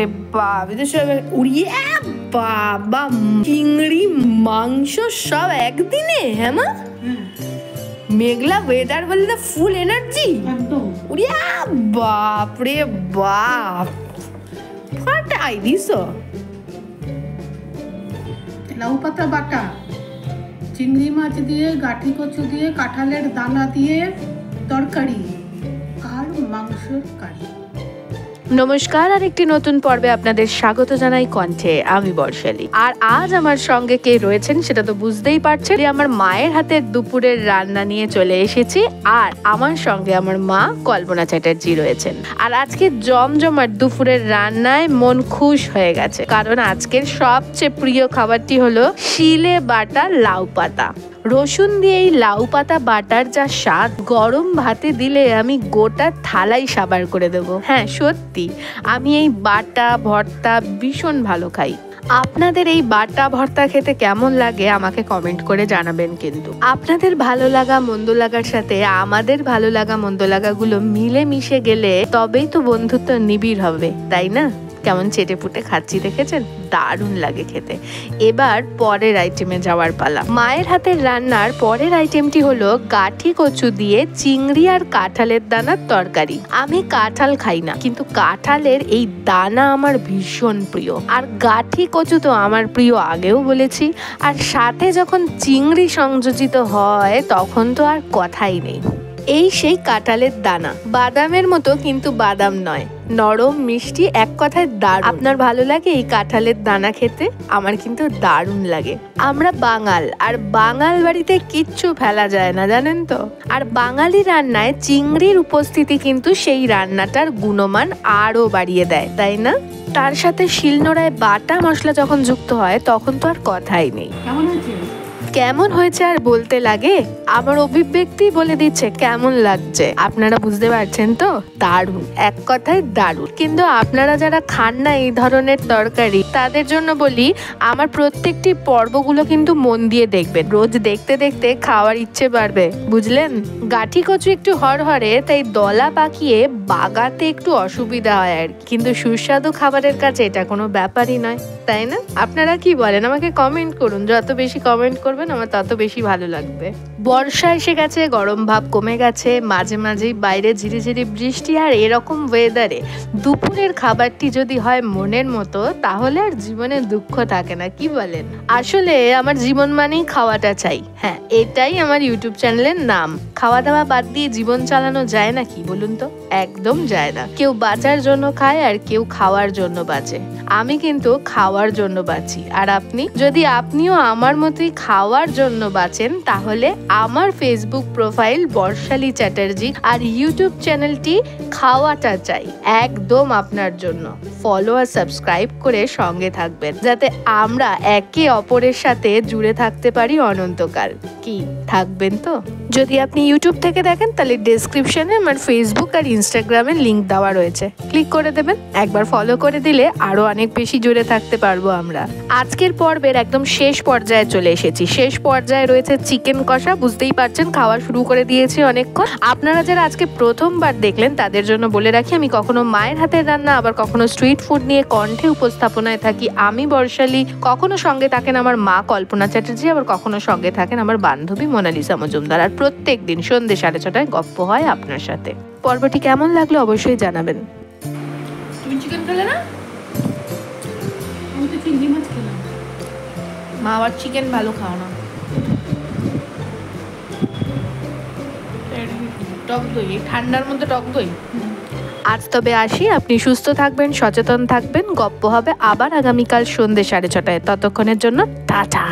বাপরে বাপ, এটা সব উড়িয়ে বাবা, চিংড়ি মাংস সব একদিনে। হ্যাঁ মা, মেঘলা ওয়েদার বললে ফুল এনার্জি। উড়িয়া বাপরে বাপ, ফাটাই দিস। লাউ পাতা বাটা, চিংড়ি মাছ দিয়ে, গাঠি কচু দিয়ে, কাঁঠালের দানা দিয়ে তরকারি আর মাংসের কারি। নমস্কার, আর একটি নতুন পর্বে আপনাদের স্বাগত জানাই কণ্ঠে। আমি বর্ষালী। আর আজ আমার সঙ্গে কে রয়েছেন সেটা তো বুঝতেই পারছেন। আমার মায়ের হাতের দুপুরের রান্না নিয়ে চলে এসেছি, আর আমার সঙ্গে আমার মা কল্পনা চ্যাটার্জি রয়েছেন। আর আজকে জমজমাট দুপুরের রান্নায় মন খুশ হয়ে গেছে, কারণ আজকের সবচেয়ে প্রিয় খাবারটি হলো শিলে বাটা লাউ পাতা। রসুন দিয়ে এই লাউ পাতা বাটার যা স্বাদ, গরম ভাতে দিলে আমি গোটা থালাই সাবার করে দেব। হ্যাঁ সত্যি, আমি এই বাটা ভর্তা ভীষণ ভালো খাই। আপনাদের এই বাটা ভর্তা খেতে কেমন লাগে আমাকে কমেন্ট করে জানাবেন। কিন্তু আপনাদের ভালো লাগা মন্দ লাগার সাথে আমাদের ভালো লাগা মন্দ লাগাগুলো মিলে মিশে গেলে তবেই তো বন্ধুত্ব নিবিড় হবে, তাই না? কেমন চেটে পুটে খাচ্ছি দেখেছেন, দারুণ লাগে খেতে। এবার পরের আইটেমে যাওয়ার পালা। মায়ের হাতের রান্নার পরের আইটেমটি হলো গাঠি কচু দিয়ে চিংড়ি আর কাঁঠালের দানার তরকারি। আমি কাঁঠাল খাই না, কিন্তু কাঁঠালের এই দানা আমার ভীষণ প্রিয়। আর গাঠি কচু তো আমার প্রিয়, আগেও বলেছি। আর সাথে যখন চিংড়ি সংযোজিত হয় তখন তো আর কথাই নেই। এই সেই কাঁঠালের দানা, বাদামের মতো কিন্তু বাদাম নয়, নরম মিষ্টি, এক কথায় দারুণ। আপনার ভালো লাগে এই কাঁঠালের দানা খেতে? আমার কিন্তু দারুণ লাগে। আমরা বাঙাল, আর বাঙাল বাড়িতে কিচ্ছু ফেলা যায় না, জানেন তো। আর বাঙালি রান্নায় চিংড়ির উপস্থিতি কিন্তু সেই রান্নাটার গুণমান আরো বাড়িয়ে দেয়, তাই না? তার সাথে শিলনোড়ায় বাটা মশলা যখন যুক্ত হয় তখন তো আর কথাই নেই। কেমন হয়েছে আর বলতে লাগে? আমার অভিব্যক্তি বলে দিচ্ছে কেমন লাগছে। আপনারা বুঝতে পারছেন তো? দারুণ, এক কথায় দারুণ। কিন্তু আপনারা যারা খান না এই ধরনের তরকারি, তাদের জন্য বলি আমার প্রত্যেকটি পর্বগুলো কিন্তু মন দিয়ে দেখবেন। রোজ দেখতে দেখতে খাওয়ার ইচ্ছে বাড়বে, বুঝলেন? গাঠি কচু একটু হরহরে, তাই দলা পাকিয়ে বাগাতে একটু অসুবিধা হয় আর, কিন্তু সুস্বাদু খাবারের কাছে এটা কোনো ব্যাপারই নয়, তাই না? আপনারা কি বলেন আমাকে কমেন্ট করুন। যত বেশি কমেন্ট করবেন আমার তত বেশি ভালো লাগবে। বর্ষা এসে গেছে, গরম ভাব কমে গেছে, মাঝে মাঝেই বাইরে ঝিরিঝিরি বৃষ্টি। আর এরকম ওয়েদারে দুপুরের খাবারটি যদি হয় মনের মতো, তাহলে আর জীবনে দুঃখ থাকে না, কি বলেন? আসলে আমার জীবন মানেই খাওয়াটা চাই। হ্যাঁ, এটাই আমার ইউটিউব চ্যানেলের নাম। খাওয়া দাওয়া বাদ দিয়ে জীবন চালানো যায় না কি বলুন তো? একদম যায় না। কেউ বাঁচার জন্য খায় আর কেউ খাওয়ার জন্য বাঁচে। আমি কিন্তু খাওয়ার জন্য বাঁচি। আর আপনি যদি আপনিও আমার মতোই খাওয়ার জন্য বাঁচেন, তাহলে আমার ফেসবুক প্রোফাইল বর্ষালী চ্যাটার্জি আর ইউটিউব চ্যানেলটি খাওয়াটা চাই একদম আপনার জন্য। ফলো আর সাবস্ক্রাইব করে সঙ্গে থাকবেন, যাতে আমরা একে অপরের সাথে জুড়ে থাকতে পারি অনন্তকাল। কি থাকবেন তো? যদি আপনি ইউটিউব থেকে দেখেন তাহলে ডেসক্রিপশনে আমার ফেসবুক আর ইনস্টাগ্রামের লিংক দেওয়া রয়েছে, ক্লিক করে দেবেন। একবার ফলো করে দিলে আরো অনেক বেশি জুড়ে থাকতে পারবো আমরা। আজকের পর্বের একদম শেষ পর্যায়ে চলে এসেছি। শেষ পর্যায়ে রয়েছে চিকেন কষা। বুঝতেই পারছেন খাওয়া শুরু করে দিয়েছি অনেকক্ষণ। আপনারা যারা আজকে প্রথমবার দেখলেন তাদের জন্য বলে রাখি, আমি কখনো মায়ের হাতের রান্না, আবার কখনো স্ট্রিট ফুড নিয়ে কণ্ঠে উপস্থাপনায় থাকি আমি বর্ষালী। কখনো সঙ্গে থাকেন আমার মা কল্পনা চ্যাটার্জি, আবার কখনো সঙ্গে থাকেন আমার বান্ধবী মোনালিসা মজুমদার। আর প্রত্যেক দিন সন্ধ্যে 6:30 গপ্প হয় আপনার সাথে। পর্বটি কেমন লাগলো অবশ্যই জানাবেন। তুমি চিকেন খেলে না? আমি তো চিংড়ি মাছ খেলাম। মা আবার চিকেন ভালো খাও না। টক দই, ঠান্ডার মধ্যে টক দই। আজ তবে আসি। আপনি সুস্থ থাকবেন, সচেতন থাকবেন। গপ্প হবে আবার আগামীকাল সন্ধ্যে 6:30। ততক্ষণের জন্য টাটা।